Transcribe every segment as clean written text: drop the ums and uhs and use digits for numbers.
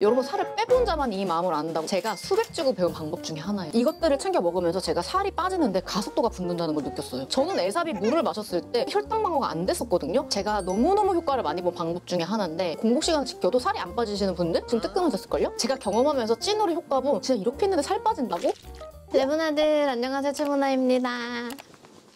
여러분, 살을 빼본 자만 이 마음을 안다고 제가 수백 주고 배운 방법 중에 하나예요. 이것들을 챙겨 먹으면서 제가 살이 빠지는데 가속도가 붙는다는 걸 느꼈어요. 저는 에사비 물을 마셨을 때 혈당 방어가 안 됐었거든요. 제가 너무너무 효과를 많이 본 방법 중에 하나인데, 공복 시간 지켜도 살이 안 빠지시는 분들 좀 뜨끔하셨을걸요? 제가 경험하면서 찐으로 효과 본, 진짜 이렇게 했는데 살 빠진다고? 레브나들 안녕하세요, 최문아입니다.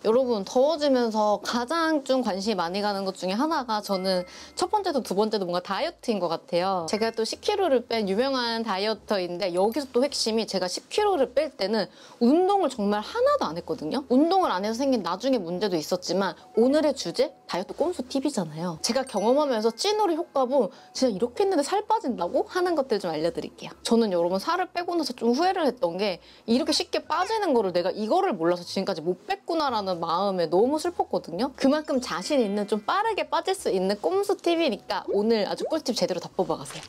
여러분, 더워지면서 가장 좀 관심이 많이 가는 것 중에 하나가 저는 첫 번째도 두 번째도 뭔가 다이어트인 것 같아요. 제가 또 10kg를 뺀 유명한 다이어터인데, 여기서 또 핵심이 제가 10kg를 뺄 때는 운동을 정말 하나도 안 했거든요. 운동을 안 해서 생긴 나중에 문제도 있었지만, 오늘의 주제 다이어트 꼼수 팁이잖아요. 제가 경험하면서 찐으로 효과 본, 진짜 이렇게 했는데 살 빠진다고? 하는 것들 좀 알려드릴게요. 저는 여러분, 살을 빼고 나서 좀 후회를 했던 게, 이렇게 쉽게 빠지는 거를 내가 이거를 몰라서 지금까지 못 뺐구나라는 마음에 너무 슬펐거든요. 그만큼 자신 있는, 좀 빠르게 빠질 수 있는 꼼수 팁이니까 오늘 아주 꿀팁 제대로 다 뽑아가세요.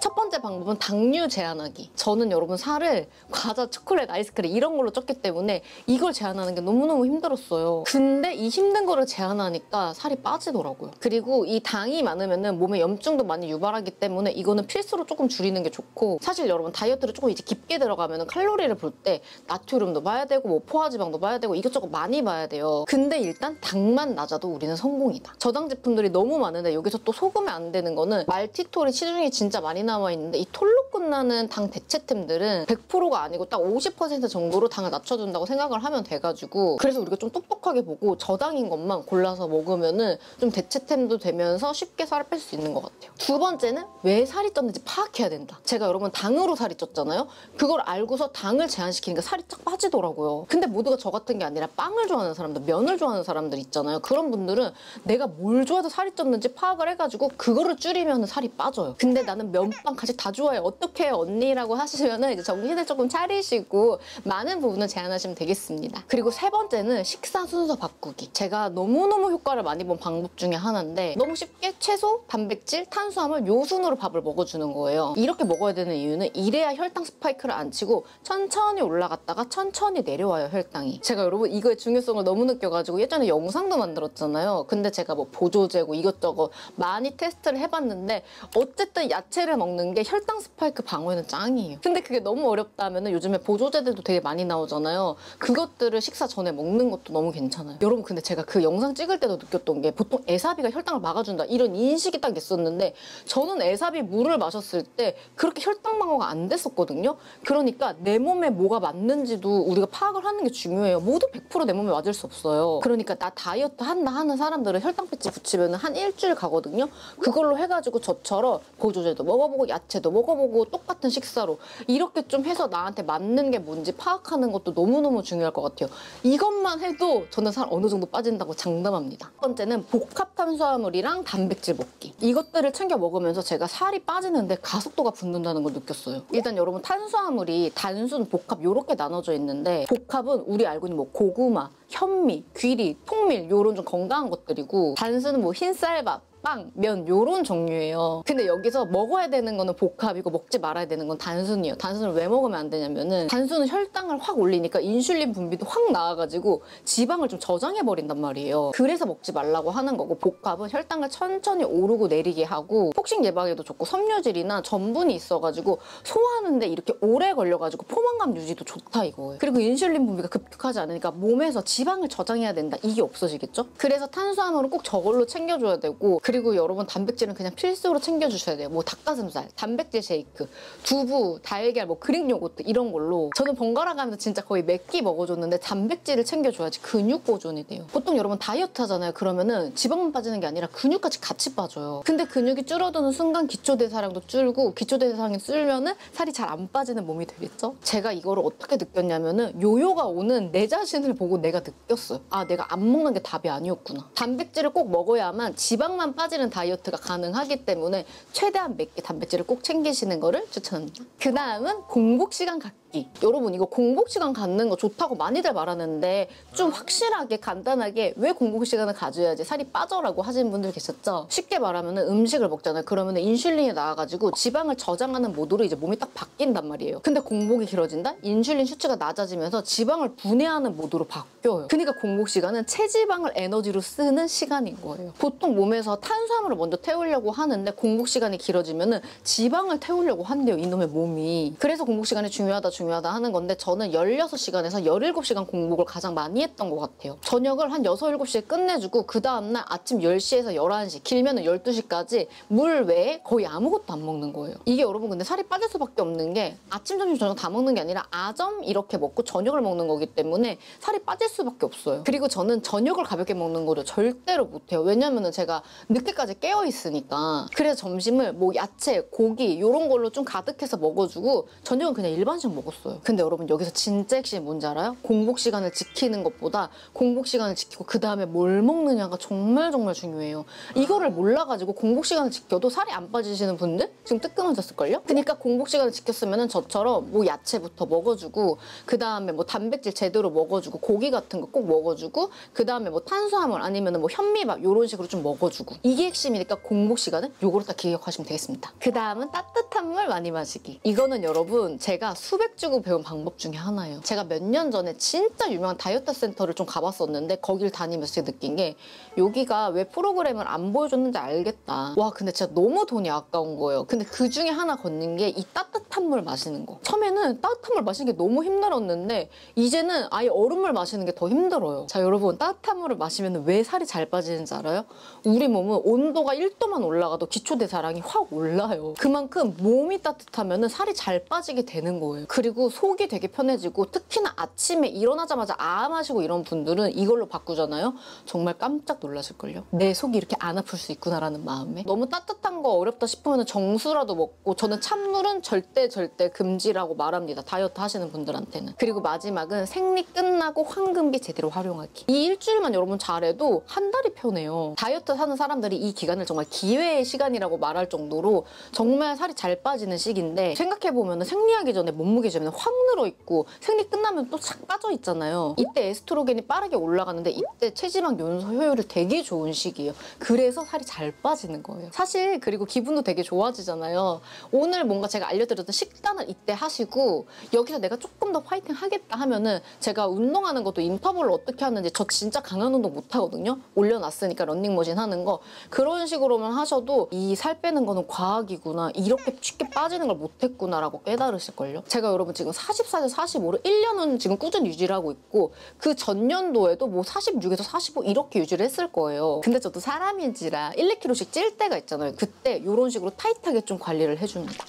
첫 번째 방법은 당류 제한하기. 저는 여러분, 살을 과자, 초콜릿, 아이스크림 이런 걸로 쪘기 때문에 이걸 제한하는 게 너무너무 힘들었어요. 근데 이 힘든 거를 제한하니까 살이 빠지더라고요. 그리고 이 당이 많으면 몸에 염증도 많이 유발하기 때문에 이거는 필수로 조금 줄이는 게 좋고, 사실 여러분, 다이어트를 조금 이제 깊게 들어가면 칼로리를 볼 때 나트륨도 봐야 되고 뭐 포화지방도 봐야 되고 이것저것 많이 봐야 돼요. 근데 일단 당만 낮아도 우리는 성공이다. 저당 제품들이 너무 많은데 여기서 또 속으면 안 되는 거는 말티톨이 시중에 진짜 많이 나와 있는데, 이 톨로 끝나는 당 대체템들은 100%가 아니고 딱 50% 정도로 당을 낮춰준다고 생각을 하면 돼가지고, 그래서 우리가 좀 똑똑하게 보고 저당인 것만 골라서 먹으면은 좀 대체템도 되면서 쉽게 살을 뺄 수 있는 것 같아요. 두 번째는 왜 살이 쪘는지 파악해야 된다. 제가 여러분, 당으로 살이 쪘잖아요. 그걸 알고서 당을 제한시키니까 살이 쫙 빠지더라고요. 근데 모두가 저 같은 게 아니라 빵을 좋아하는 사람들, 면을 좋아하는 사람들 있잖아요. 그런 분들은 내가 뭘 좋아해서 살이 쪘는지 파악을 해가지고 그거를 줄이면 살이 빠져요. 근데 나는 면빵까지 다 좋아해, 어떻게 해요 언니라고 하시면은 이제 정신을 조금 차리시고 많은 부분을 제한하시면 되겠습니다. 그리고 세 번째는 식사 순서 바꾸기. 제가 너무너무 효과를 많이 본 방법 중에 하나인데, 너무 쉽게 채소, 단백질, 탄수화물 요 순으로 밥을 먹어주는 거예요. 이렇게 먹어야 되는 이유는 이래야 혈당 스파이크를 안 치고 천천히 올라갔다가 천천히 내려와요, 혈당이. 제가 여러분, 이거의 중요성을 너무 느껴가지고 예전에 영상도 만들었잖아요. 근데 제가 뭐 보조제고 이것저것 많이 테스트를 해봤는데, 어쨌든 야채를 먹는 게 혈당 스파이크 방어에는 짱이에요. 근데 그게 너무 어렵다 하면은 요즘에 보조제들도 되게 많이 나오잖아요. 그것들을 식사 전에 먹는 것도 너무 괜찮아요. 여러분, 근데 제가 그 영상 찍을 때도 느꼈던 게, 보통 에사비가 혈당을 막아준다 이런 인식이 딱 있었는데, 저는 에사비 물을 마셨을 때 그렇게 혈당 방어가 안 됐었거든요. 그러니까 내 몸에 뭐가 맞는지도 우리가 파악을 하는 게 중요해요. 모두 100% 내 몸에 맞을 수 없어요. 그러니까 나 다이어트 한다 하는 사람들은 혈당 패치 붙이면 한 일주일 가거든요. 그걸로 해가지고 저처럼 보조제도 먹어보고 야채도 먹어보고 똑같은 식사로 이렇게 좀 해서 나한테 맞는 게 뭔지 파악하는 것도 너무너무 중요할 것 같아요. 이것만 해도 저는 살 어느 정도 빠진다고 장담합니다. 첫 번째는 복합 탄수화물이랑 단백질 먹기. 이것들을 챙겨 먹으면서 제가 살이 빠지는데 가속도가 붙는다는 걸 느꼈어요. 일단 여러분, 탄수화물이 단순, 복합 이렇게 나눠져 있는데, 복합은 우리 알고 있는 뭐 고구마, 현미, 귀리, 통밀 요런 좀 건강한 것들이고, 단순은 뭐 흰쌀밥, 빵, 면 요런 종류예요. 근데 여기서 먹어야 되는 거는 복합이고 먹지 말아야 되는 건 단순이에요. 단순을 왜 먹으면 안 되냐면은, 단순은 혈당을 확 올리니까 인슐린 분비도 확 나와가지고 지방을 좀 저장해버린단 말이에요. 그래서 먹지 말라고 하는 거고, 복합은 혈당을 천천히 오르고 내리게 하고 폭식 예방에도 좋고 섬유질이나 전분이 있어가지고 소화하는데 이렇게 오래 걸려가지고 포만감 유지도 좋다 이거예요. 그리고 인슐린 분비가 급격하지 않으니까 몸에서 지방을 저장해야 된다, 이게 없어지겠죠? 그래서 탄수화물은 꼭 저걸로 챙겨줘야 되고, 그리고 여러분, 단백질은 그냥 필수로 챙겨주셔야 돼요. 뭐 닭가슴살, 단백질 쉐이크, 두부, 달걀, 뭐 그릭 요거트 이런 걸로. 저는 번갈아 가면서 진짜 거의 몇 끼 먹어줬는데 단백질을 챙겨줘야지 근육 보존이 돼요. 보통 여러분 다이어트 하잖아요. 그러면은 지방만 빠지는 게 아니라 근육까지 같이 빠져요. 근데 근육이 줄어드는 순간 기초대사량도 줄고, 기초대사량이 줄면은 살이 잘 안 빠지는 몸이 되겠죠? 제가 이거를 어떻게 느꼈냐면은, 요요가 오는 내 자신을 보고 내가 느꼈어요. 아, 내가 안 먹는 게 답이 아니었구나. 단백질을 꼭 먹어야만 지방만 빠지는 다이어트가 가능하기 때문에 최대한 몇 개 단백질을 꼭 챙기시는 거를 추천합니다. 그 다음은 공복 시간 갖기. 먹기. 여러분 이거 공복 시간 갖는 거 좋다고 많이들 말하는데 좀 확실하게 간단하게 왜 공복 시간을 가져야지 살이 빠져라고 하시는 분들 계셨죠? 쉽게 말하면 음식을 먹잖아요. 그러면 인슐린이 나와가지고 지방을 저장하는 모드로 이제 몸이 딱 바뀐단 말이에요. 근데 공복이 길어진다? 인슐린 수치가 낮아지면서 지방을 분해하는 모드로 바뀌어요. 그러니까 공복 시간은 체지방을 에너지로 쓰는 시간인 거예요. 보통 몸에서 탄수화물을 먼저 태우려고 하는데 공복 시간이 길어지면은 지방을 태우려고 한대요, 이놈의 몸이. 그래서 공복 시간이 중요하다 하는 건데 저는 16시간에서 17시간 공복을 가장 많이 했던 것 같아요. 저녁을 한 6, 7시에 끝내주고 그 다음날 아침 10시에서 11시, 길면은 12시까지 물 외에 거의 아무것도 안 먹는 거예요. 이게 여러분 근데 살이 빠질 수밖에 없는 게 아침, 점심, 저녁 다 먹는 게 아니라 아점 이렇게 먹고 저녁을 먹는 거기 때문에 살이 빠질 수밖에 없어요. 그리고 저는 저녁을 가볍게 먹는 거를 절대로 못해요. 왜냐면은 제가 늦게까지 깨어 있으니까. 그래서 점심을 뭐 야채, 고기 이런 걸로 좀 가득해서 먹어주고 저녁은 그냥 일반식 먹었어요. 근데 여러분 여기서 진짜 핵심이 뭔지 알아요? 공복 시간을 지키는 것보다 공복 시간을 지키고 그 다음에 뭘 먹느냐가 정말 중요해요. 이거를 몰라가지고 공복 시간을 지켜도 살이 안 빠지시는 분들 지금 뜨끔하셨을걸요? 그러니까 공복 시간을 지켰으면 저처럼 뭐 야채부터 먹어주고 그 다음에 뭐 단백질 제대로 먹어주고 고기 같은 거 꼭 먹어주고 그 다음에 뭐 탄수화물 아니면 뭐 현미밥 이런 식으로 좀 먹어주고 이게 핵심이니까 공복 시간은 요거를 딱 기억하시면 되겠습니다. 그 다음은 따뜻한 물 많이 마시기. 이거는 여러분 제가 수백 주고 배운 방법 중에 하나예요. 제가 몇 년 전에 진짜 유명한 다이어트 센터를 좀 가봤었는데 거길 다니면서 제가 느낀 게 여기가 왜 프로그램을 안 보여줬는지 알겠다. 와 근데 진짜 너무 돈이 아까운 거예요. 근데 그 중에 하나 걷는 게 이 따뜻한 물 마시는 거. 처음에는 따뜻한 물 마시는 게 너무 힘들었는데 이제는 아예 얼음물 마시는 게 더 힘들어요. 자 여러분 따뜻한 물을 마시면 왜 살이 잘 빠지는지 알아요? 우리 몸은 온도가 1도만 올라가도 기초대사량이 확 올라요. 그만큼 몸이 따뜻하면 살이 잘 빠지게 되는 거예요. 그리고 속이 되게 편해지고 특히나 아침에 일어나자마자 아 마시고 이런 분들은 이걸로 바꾸잖아요. 정말 깜짝 놀라실걸요? 내 속이 이렇게 안 아플 수 있구나라는 마음에. 너무 따뜻한 거 어렵다 싶으면 정수라도 먹고 저는 찬물은 절대 금지라고 말합니다. 다이어트 하시는 분들한테는. 그리고 마지막은 생리 끝나고 황금비 제대로 활용하기. 이 일주일만 여러분 잘해도 한 달이 편해요. 다이어트 하는 사람들이 이 기간을 정말 기회의 시간이라고 말할 정도로 정말 살이 잘 빠지는 시기인데 생각해보면 생리하기 전에 몸무게 재면 확 늘어있고 생리 끝나면 또 착 빠져있잖아요. 이때 에스트로겐이 빠르게 올라가는데 이때 체지방 연소 효율이 되게 좋은 시기예요. 그래서 살이 잘 빠지는 거예요. 사실 그리고 기분도 되게 좋아지잖아요. 오늘 뭔가 제가 알려드렸던 식단을 이때 하시고 여기서 내가 조금 더 파이팅 하겠다 하면은 제가 운동하는 것도 인터벌로 어떻게 하는지 저 진짜 강한 운동 못 하거든요. 올려놨으니까 런닝머신 하는 거 그런 식으로만 하셔도 이 살 빼는 거는 과학이구나 이렇게 쉽게 빠지는 걸 못했구나라고 깨달으실걸요. 제가 여러분 지금 44에서 45를 1년은 지금 꾸준히 유지를 하고 있고 그 전년도에도 뭐 46에서 45 이렇게 유지를 했을 거예요. 근데 저도 사람인지라 1, 2kg씩 찔 때가 있잖아요. 그때 이런 식으로 타이트하게 좀 관리를 해줍니다.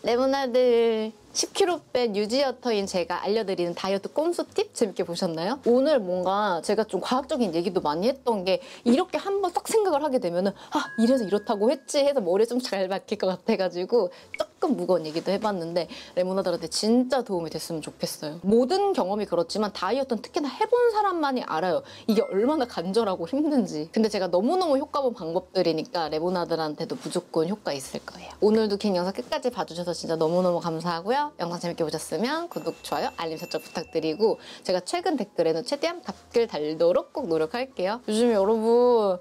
레몬아들 10kg 뺀 유지어터인 제가 알려드리는 다이어트 꼼수 팁 재밌게 보셨나요? 오늘 뭔가 제가 좀 과학적인 얘기도 많이 했던 게 이렇게 한번 딱 생각을 하게 되면은 아 이래서 이렇다고 했지 해서 머리에 좀 잘 박힐 것 같아가지고 조금 무거운 얘기도 해봤는데 레몬아들한테 진짜 도움이 됐으면 좋겠어요. 모든 경험이 그렇지만 다이어트는 특히나 해본 사람만이 알아요. 이게 얼마나 간절하고 힘든지. 근데 제가 너무너무 효과 본 방법들이니까 레몬아들한테도 무조건 효과 있을 거예요. 오늘도 긴 영상 끝까지 봐주셔서 진짜 너무너무 감사하고요. 영상 재밌게 보셨으면 구독, 좋아요, 알림 설정 부탁드리고 제가 최근 댓글에는 최대한 답글 달도록 꼭 노력할게요. 요즘 여러분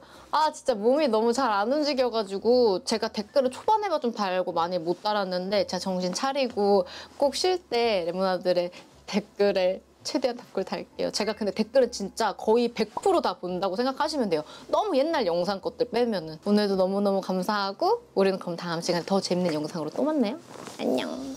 진짜 몸이 너무 잘 안 움직여가지고 제가 댓글을 초반에만 좀 달고 많이 못 달았는데 제가 정신 차리고 꼭 쉴 때 레몬아들의 댓글에 최대한 댓글 달게요. 제가 근데 댓글은 진짜 거의 100% 다 본다고 생각하시면 돼요. 너무 옛날 영상 것들 빼면은. 오늘도 너무너무 감사하고 우리는 그럼 다음 시간에 더 재밌는 영상으로 또 만나요. 안녕.